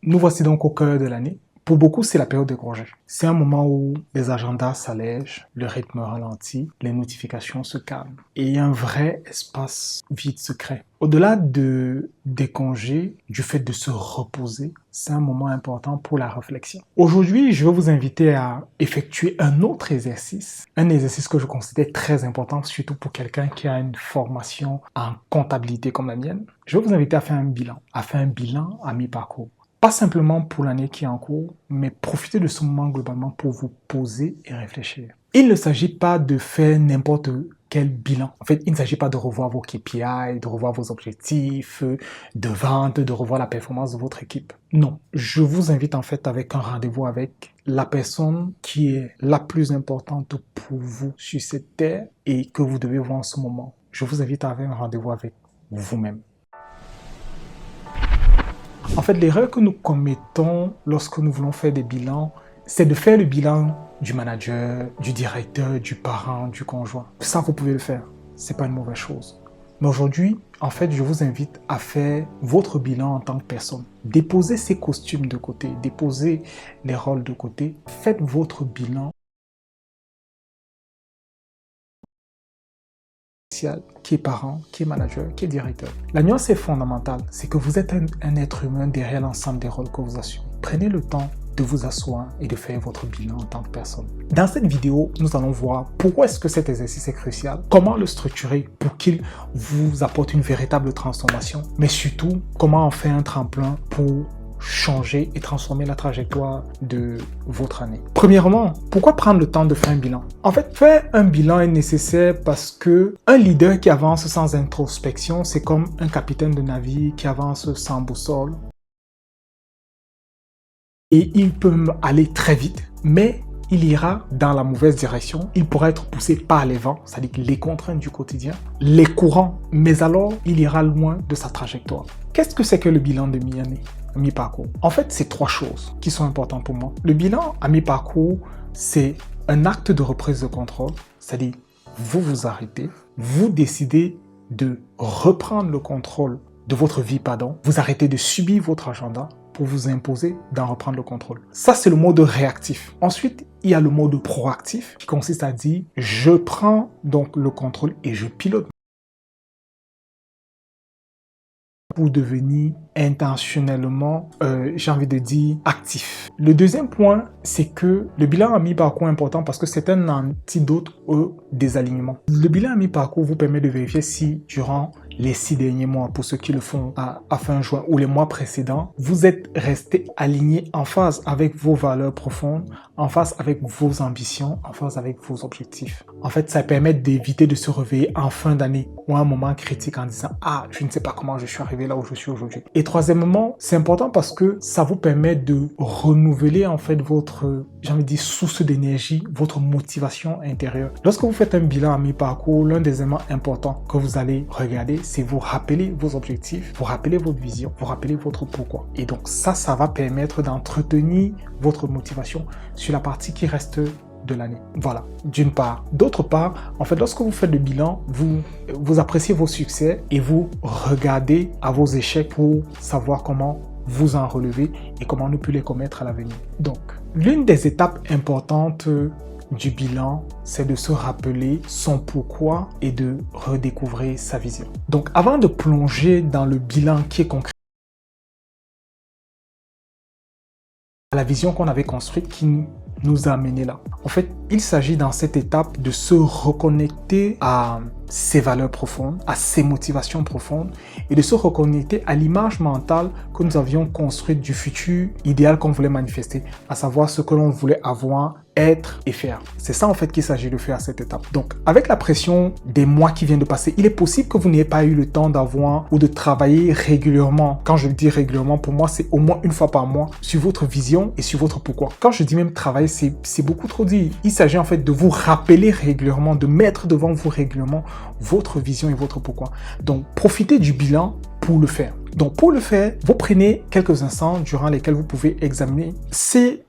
Nous voici donc au cœur de l'année. Pour beaucoup, c'est la période de congé. C'est un moment où les agendas s'allègent, le rythme ralentit, les notifications se calment et un vrai espace vide se crée. Au-delà des congés, du fait de se reposer, c'est un moment important pour la réflexion. Aujourd'hui, je vais vous inviter à effectuer un autre exercice, un exercice que je considère très important, surtout pour quelqu'un qui a une formation en comptabilité comme la mienne. Je vais vous inviter à faire un bilan à mi-parcours. Pas simplement pour l'année qui est en cours, mais profitez de ce moment globalement pour vous poser et réfléchir. Il ne s'agit pas de faire n'importe quel bilan. En fait, il ne s'agit pas de revoir vos KPI, de revoir vos objectifs de vente, de revoir la performance de votre équipe. Non, je vous invite en fait avec un rendez-vous avec la personne qui est la plus importante pour vous sur cette terre et que vous devez voir en ce moment. Je vous invite à avoir un rendez-vous avec vous-même. En fait, l'erreur que nous commettons lorsque nous voulons faire des bilans, c'est de faire le bilan du manager, du directeur, du parent, du conjoint. Ça, vous pouvez le faire. C'est pas une mauvaise chose. Mais aujourd'hui, en fait, je vous invite à faire votre bilan en tant que personne. Déposez ces costumes de côté, déposez les rôles de côté. Faites votre bilan qui est parent, qui est manager, qui est directeur. La nuance est fondamentale, c'est que vous êtes un être humain derrière l'ensemble des rôles que vous assumez. Prenez le temps de vous asseoir et de faire votre bilan en tant que personne. Dans cette vidéo, nous allons voir pourquoi est-ce que cet exercice est crucial, comment le structurer pour qu'il vous apporte une véritable transformation, mais surtout, comment en faire un tremplin pour changer et transformer la trajectoire de votre année. Premièrement, pourquoi prendre le temps de faire un bilan? En fait, faire un bilan est nécessaire parce que un leader qui avance sans introspection, c'est comme un capitaine de navire qui avance sans boussole. Et il peut aller très vite, mais il ira dans la mauvaise direction. Il pourra être poussé par les vents, c'est-à-dire les contraintes du quotidien, les courants, mais alors il ira loin de sa trajectoire. Qu'est-ce que c'est que le bilan de mi-année, mi-parcours? En fait, c'est trois choses qui sont importantes pour moi. Le bilan à mi-parcours, c'est un acte de reprise de contrôle, c'est-à-dire vous vous arrêtez, vous décidez de reprendre le contrôle de votre vie, vous arrêtez de subir votre agenda pour vous imposer d'en reprendre le contrôle. Ça, c'est le mode réactif. Ensuite, il y a le mode proactif qui consiste à dire je prends donc le contrôle et je pilote pour devenir intentionnellement, j'ai envie de dire, actif. Le deuxième point, c'est que le bilan à mi-parcours est important parce que c'est un antidote au désalignement. Le bilan à mi-parcours vous permet de vérifier si, durant les 6 derniers mois, pour ceux qui le font à fin juin ou les mois précédents, vous êtes resté aligné en phase avec vos valeurs profondes, en phase avec vos ambitions, en phase avec vos objectifs. En fait, ça permet d'éviter de se réveiller en fin d'année ou à un moment critique en disant « Ah, je ne sais pas comment je suis arrivé là où je suis aujourd'hui ». Et troisièmement, c'est important parce que ça vous permet de renouveler en fait votre, j'ai envie de dire, source d'énergie, votre motivation intérieure. Lorsque vous faites un bilan à mi-parcours, l'un des éléments importants que vous allez regarder, c'est vous rappeler vos objectifs, vous rappeler votre vision, vous rappeler votre pourquoi. Et donc ça va permettre d'entretenir votre motivation sur la partie qui reste de l'année. Voilà, d'une part. D'autre part, en fait, lorsque vous faites le bilan, vous appréciez vos succès et vous regardez à vos échecs pour savoir comment vous en relever et comment ne plus les commettre à l'avenir. Donc, l'une des étapes importantes du bilan, c'est de se rappeler son pourquoi et de redécouvrir sa vision. Donc, avant de plonger dans le bilan qui est concret, la vision qu'on avait construite qui nous a amené là. En fait, il s'agit dans cette étape de se reconnecter à ses valeurs profondes, à ses motivations profondes et de se reconnecter à l'image mentale que nous avions construite du futur idéal qu'on voulait manifester, à savoir ce que l'on voulait avoir, être et faire. C'est ça en fait qu'il s'agit de faire à cette étape. Donc, avec la pression des mois qui viennent de passer, il est possible que vous n'ayez pas eu le temps d'avoir ou de travailler régulièrement. Quand je dis régulièrement, pour moi, c'est au moins une fois par mois sur votre vision et sur votre pourquoi. Quand je dis même travailler, c'est beaucoup trop dit. Il s'agit en fait de vous rappeler régulièrement, de mettre devant vous régulièrement votre vision et votre pourquoi. Donc, profitez du bilan pour le faire. Donc, pour le faire, vous prenez quelques instants durant lesquels vous pouvez examiner ces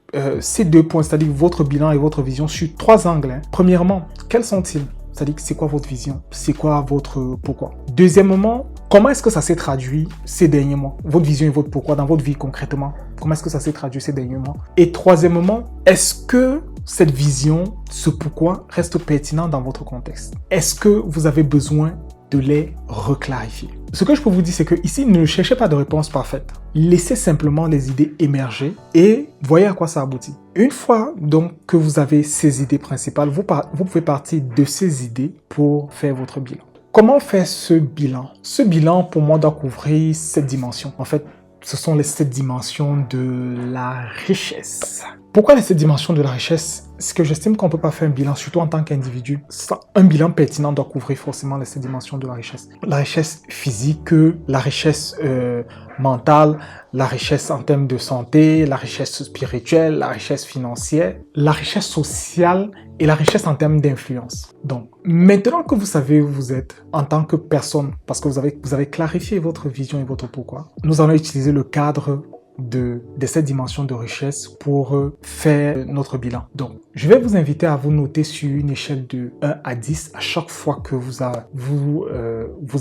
deux points, c'est-à-dire votre bilan et votre vision sur 3 angles. Premièrement, quels sont-ils? C'est-à-dire, c'est quoi votre vision? C'est quoi votre pourquoi? Deuxièmement, comment est-ce que ça s'est traduit ces derniers mois? Votre vision et votre pourquoi dans votre vie concrètement? Comment est-ce que ça s'est traduit ces derniers mois? Et troisièmement, est-ce que cette vision, ce pourquoi reste pertinent dans votre contexte? Est-ce que vous avez besoin de les reclarifier? Ce que je peux vous dire, c'est que ici, ne cherchez pas de réponse parfaite. Laissez simplement les idées émerger et voyez à quoi ça aboutit. Une fois donc que vous avez ces idées principales, vous pouvez partir de ces idées pour faire votre bilan. Comment faire ce bilan? Ce bilan, pour moi, doit couvrir 7 dimensions. En fait, ce sont les 7 dimensions de la richesse. Pourquoi les 7 dimensions de la richesse? C'est que j'estime qu'on ne peut pas faire un bilan, surtout en tant qu'individu. Un bilan pertinent doit couvrir forcément les 7 dimensions de la richesse. La richesse physique, la richesse mentale, la richesse en termes de santé, la richesse spirituelle, la richesse financière, la richesse sociale et la richesse en termes d'influence. Donc, maintenant que vous savez où vous êtes en tant que personne, parce que vous avez clarifié votre vision et votre pourquoi, nous allons utiliser le cadre de cette dimension de richesse pour faire notre bilan. Donc, je vais vous inviter à vous noter sur une échelle de 1 à 10 à chaque fois que vous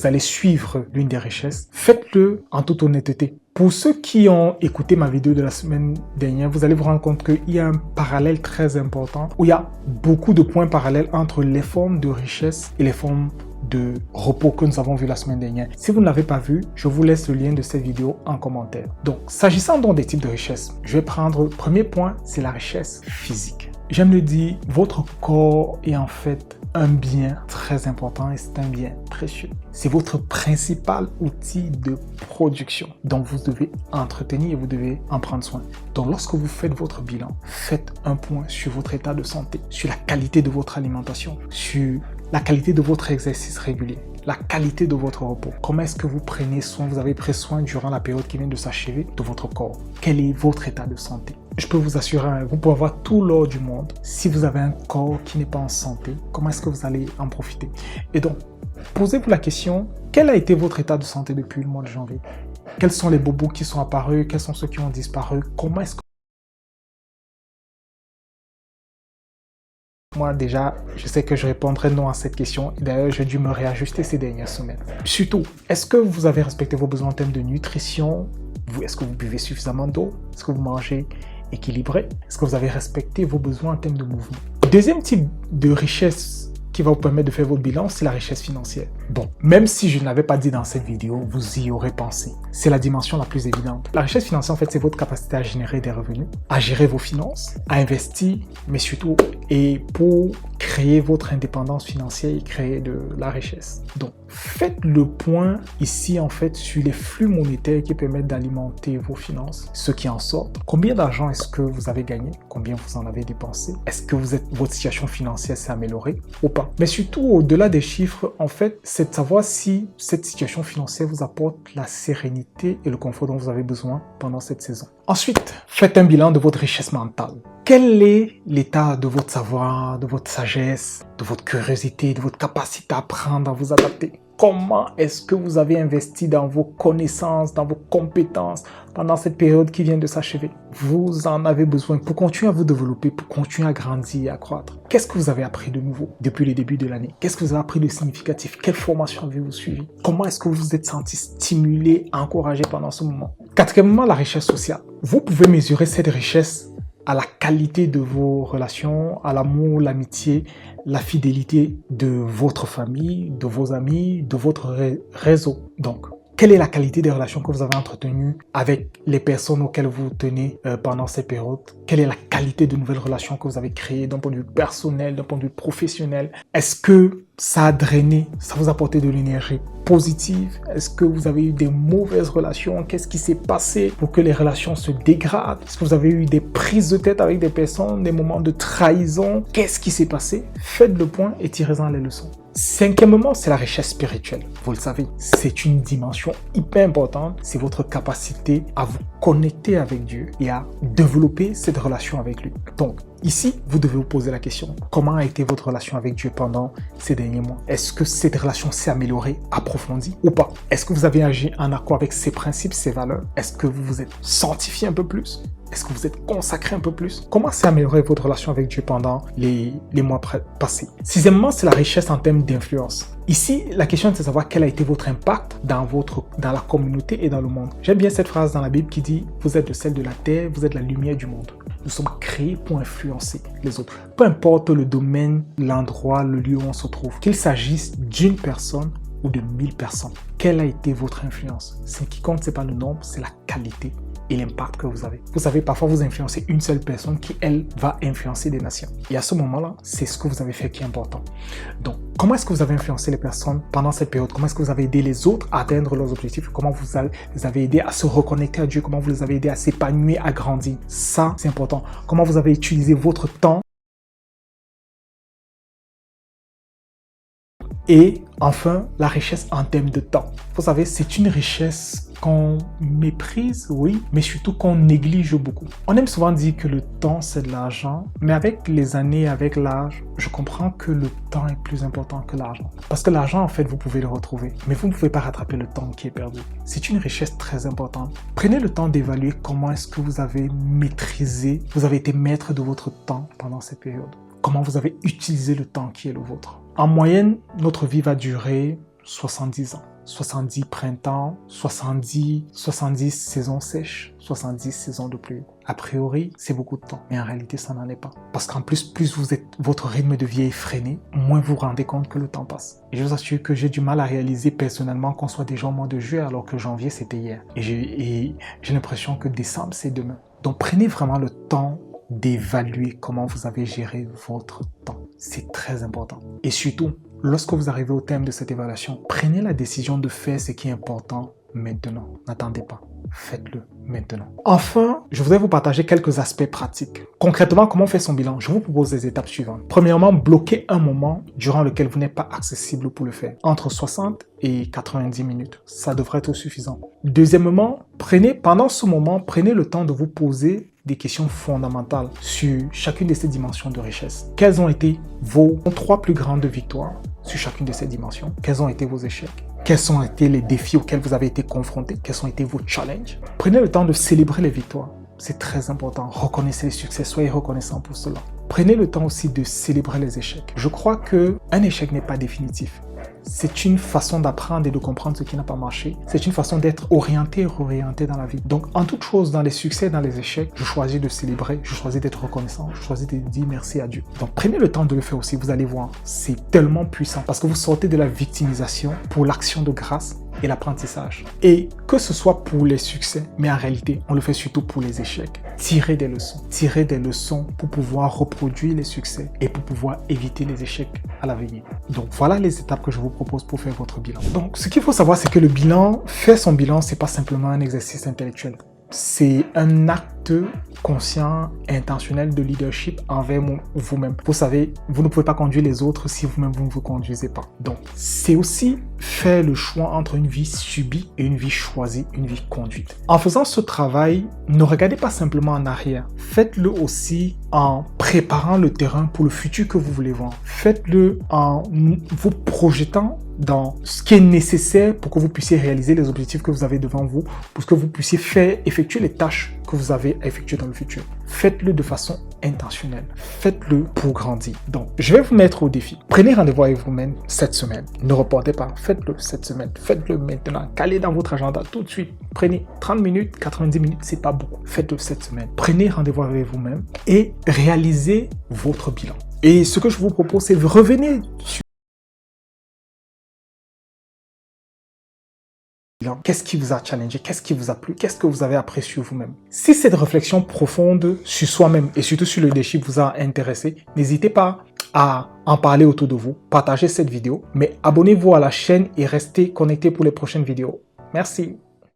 allez suivre l'une des richesses. Faites-le en toute honnêteté. Pour ceux qui ont écouté ma vidéo de la semaine dernière, vous allez vous rendre compte qu'il y a un parallèle très important, où il y a beaucoup de points parallèles entre les formes de richesse et les formes de repos que nous avons vu la semaine dernière. Si vous ne l'avez pas vu, je vous laisse le lien de cette vidéo en commentaire. Donc, s'agissant donc des types de richesse, je vais prendre le premier point, c'est la richesse physique. J'aime le dire, votre corps est en fait un bien très important et c'est un bien précieux. C'est votre principal outil de production. Donc, vous devez entretenir et vous devez en prendre soin. Donc, lorsque vous faites votre bilan, faites un point sur votre état de santé, sur la qualité de votre alimentation, sur la qualité de votre exercice régulier, la qualité de votre repos. Comment est-ce que vous prenez soin, vous avez pris soin durant la période qui vient de s'achever de votre corps? Quel est votre état de santé? Je peux vous assurer, vous pouvez avoir tout l'or du monde. Si vous avez un corps qui n'est pas en santé, comment est-ce que vous allez en profiter? Et donc, posez-vous la question, quel a été votre état de santé depuis le mois de janvier? Quels sont les bobos qui sont apparus? Quels sont ceux qui ont disparu? Comment est-ce que... Moi, déjà, je sais que je répondrai non à cette question. D'ailleurs, j'ai dû me réajuster ces dernières semaines. Surtout, est-ce que vous avez respecté vos besoins en termes de nutrition? Est-ce que vous buvez suffisamment d'eau? Est-ce que vous mangez équilibré? Est-ce que vous avez respecté vos besoins en termes de mouvement? Deuxième type de richesse qui va vous permettre de faire votre bilan, c'est la richesse financière. Bon, même si je ne l'avais pas dit dans cette vidéo, vous y aurez pensé. C'est la dimension la plus évidente. La richesse financière, en fait, c'est votre capacité à générer des revenus, à gérer vos finances, à investir, mais surtout, et pour créer votre indépendance financière et créer de la richesse. Donc, faites le point ici, en fait, sur les flux monétaires qui permettent d'alimenter vos finances, ce qui en sortent. Combien d'argent est-ce que vous avez gagné? Combien vous en avez dépensé? Est-ce que votre situation financière s'est améliorée ou pas? Mais surtout, au-delà des chiffres, en fait, c'est de savoir si cette situation financière vous apporte la sérénité et le confort dont vous avez besoin pendant cette saison. Ensuite, faites un bilan de votre richesse mentale. Quel est l'état de votre savoir, de votre sagesse, de votre curiosité, de votre capacité à apprendre, à vous adapter? Comment est-ce que vous avez investi dans vos connaissances, dans vos compétences pendant cette période qui vient de s'achever? Vous en avez besoin pour continuer à vous développer, pour continuer à grandir et à croître. Qu'est-ce que vous avez appris de nouveau depuis le début de l'année? Qu'est-ce que vous avez appris de significatif? Quelle formation avez-vous suivi? Comment est-ce que vous vous êtes senti stimulé, encouragé pendant ce moment? Quatrièmement, la richesse sociale. Vous pouvez mesurer cette richesse à la qualité de vos relations, à l'amour, l'amitié, la fidélité de votre famille, de vos amis, de votre réseau. Donc, quelle est la qualité des relations que vous avez entretenues avec les personnes auxquelles vous tenez pendant ces périodes? Quelle est la qualité de nouvelles relations que vous avez créées d'un point de vue personnel, d'un point de vue professionnel? Est-ce que ça a drainé, ça vous a apporté de l'énergie positive? Est-ce que vous avez eu des mauvaises relations? Qu'est-ce qui s'est passé pour que les relations se dégradent? Est-ce que vous avez eu des prises de tête avec des personnes, des moments de trahison? Qu'est-ce qui s'est passé? Faites le point et tirez-en les leçons. Cinquièmement, c'est la richesse spirituelle. Vous le savez, c'est une dimension hyper importante. C'est votre capacité à vous connecter avec Dieu et à développer cette relation avec lui. Donc, ici, vous devez vous poser la question, comment a été votre relation avec Dieu pendant ces derniers mois? Est-ce que cette relation s'est améliorée, approfondie ou pas? Est-ce que vous avez agi en accord avec ses principes, ses valeurs? Est-ce que vous vous êtes sanctifié un peu plus? Est-ce que vous êtes consacré un peu plus? Comment s'est amélioré votre relation avec Dieu pendant les mois passés? Sixièmement, c'est la richesse en termes d'influence. Ici, la question est de savoir quel a été votre impact dans la communauté et dans le monde. J'aime bien cette phrase dans la Bible qui dit « Vous êtes le sel de la terre, vous êtes la lumière du monde ». Nous sommes créés pour influencer les autres. Peu importe le domaine, l'endroit, le lieu où on se trouve, qu'il s'agisse d'une personne ou de 1000 personnes. Quelle a été votre influence? Ce qui compte, ce n'est pas le nombre, c'est la qualité et l'impact que vous avez. Vous savez, parfois vous influencez une seule personne qui, elle, va influencer des nations. Et à ce moment-là, c'est ce que vous avez fait qui est important. Donc, comment est-ce que vous avez influencé les personnes pendant cette période? Comment est-ce que vous avez aidé les autres à atteindre leurs objectifs? Comment vous les avez aidés à se reconnecter à Dieu? Comment vous les avez aidés à s'épanouir, à grandir? Ça, c'est important. Comment vous avez utilisé votre temps? Et enfin, la richesse en termes de temps. Vous savez, c'est une richesse qu'on méprise, oui, mais surtout qu'on néglige beaucoup. On aime souvent dire que le temps, c'est de l'argent, mais avec les années, avec l'âge, je comprends que le temps est plus important que l'argent. Parce que l'argent, en fait, vous pouvez le retrouver, mais vous ne pouvez pas rattraper le temps qui est perdu. C'est une richesse très importante. Prenez le temps d'évaluer comment est-ce que vous avez maîtrisé, vous avez été maître de votre temps pendant cette période. Comment vous avez utilisé le temps qui est le vôtre. En moyenne, notre vie va durer 70 ans. 70 printemps, 70 saisons sèches, 70 saisons de pluie. A priori, c'est beaucoup de temps, mais en réalité, ça n'en est pas. Parce qu'en plus votre rythme de vie est freiné, moins vous vous rendez compte que le temps passe. Et je vous assure que j'ai du mal à réaliser personnellement qu'on soit déjà au mois de juillet alors que janvier, c'était hier. Et j'ai l'impression que décembre, c'est demain. Donc prenez vraiment le temps d'évaluer comment vous avez géré votre temps. C'est très important. Et surtout, lorsque vous arrivez au terme de cette évaluation, prenez la décision de faire ce qui est important maintenant. N'attendez pas. Faites-le maintenant. Enfin, je voudrais vous partager quelques aspects pratiques. Concrètement, comment faire son bilan? Je vous propose les étapes suivantes. Premièrement, bloquez un moment durant lequel vous n'êtes pas accessible pour le faire. Entre 60 et 90 minutes. Ça devrait être suffisant. Deuxièmement, pendant ce moment, prenez le temps de vous poser des questions fondamentales sur chacune de ces dimensions de richesse. Quelles ont été vos 3 plus grandes victoires sur chacune de ces dimensions? Quels ont été vos échecs? Quels ont été les défis auxquels vous avez été confrontés? Quels ont été vos challenges? Prenez le temps de célébrer les victoires. C'est très important. Reconnaissez les succès. Soyez reconnaissant pour cela. Prenez le temps aussi de célébrer les échecs. Je crois qu'un échec n'est pas définitif. C'est une façon d'apprendre et de comprendre ce qui n'a pas marché. C'est une façon d'être orienté et réorienté dans la vie. Donc, en toute chose, dans les succès et dans les échecs, je choisis de célébrer, je choisis d'être reconnaissant, je choisis de dire merci à Dieu. Donc, prenez le temps de le faire aussi, vous allez voir. C'est tellement puissant parce que vous sortez de la victimisation pour l'action de grâce et l'apprentissage. Et que ce soit pour les succès, mais en réalité, on le fait surtout pour les échecs. Tirez des leçons pour pouvoir reproduire les succès et pour pouvoir éviter les échecs à l'avenir. Donc, voilà les étapes que je vous propose pour faire votre bilan. Donc, ce qu'il faut savoir, c'est que le bilan, faire son bilan, c'est pas simplement un exercice intellectuel. C'est un acte conscient, intentionnel de leadership envers vous-même. Vous savez, vous ne pouvez pas conduire les autres si vous-même vous ne vous conduisez pas. Donc, c'est aussi faire le choix entre une vie subie et une vie choisie, une vie conduite. En faisant ce travail, ne regardez pas simplement en arrière. Faites-le aussi en préparant le terrain pour le futur que vous voulez voir. Faites-le en vous projetant dans ce qui est nécessaire pour que vous puissiez réaliser les objectifs que vous avez devant vous, pour que vous puissiez effectuer les tâches que vous avez à effectuer dans le futur. Faites-le de façon intentionnelle. Faites-le pour grandir. Donc, je vais vous mettre au défi. Prenez rendez-vous avec vous-même cette semaine. Ne reportez pas. Faites-le cette semaine. Faites-le maintenant. Calez dans votre agenda tout de suite. Prenez 30 minutes, 90 minutes, c'est pas beaucoup. Faites-le cette semaine. Prenez rendez-vous avec vous-même et réalisez votre bilan. Et ce que je vous propose, c'est de revenir sur qu'est-ce qui vous a challengé, qu'est-ce qui vous a plu, qu'est-ce que vous avez appris sur vous-même. Si cette réflexion profonde sur soi-même et surtout sur le leadership vous a intéressé, n'hésitez pas à en parler autour de vous, partagez cette vidéo, mais abonnez-vous à la chaîne et restez connectés pour les prochaines vidéos. Merci.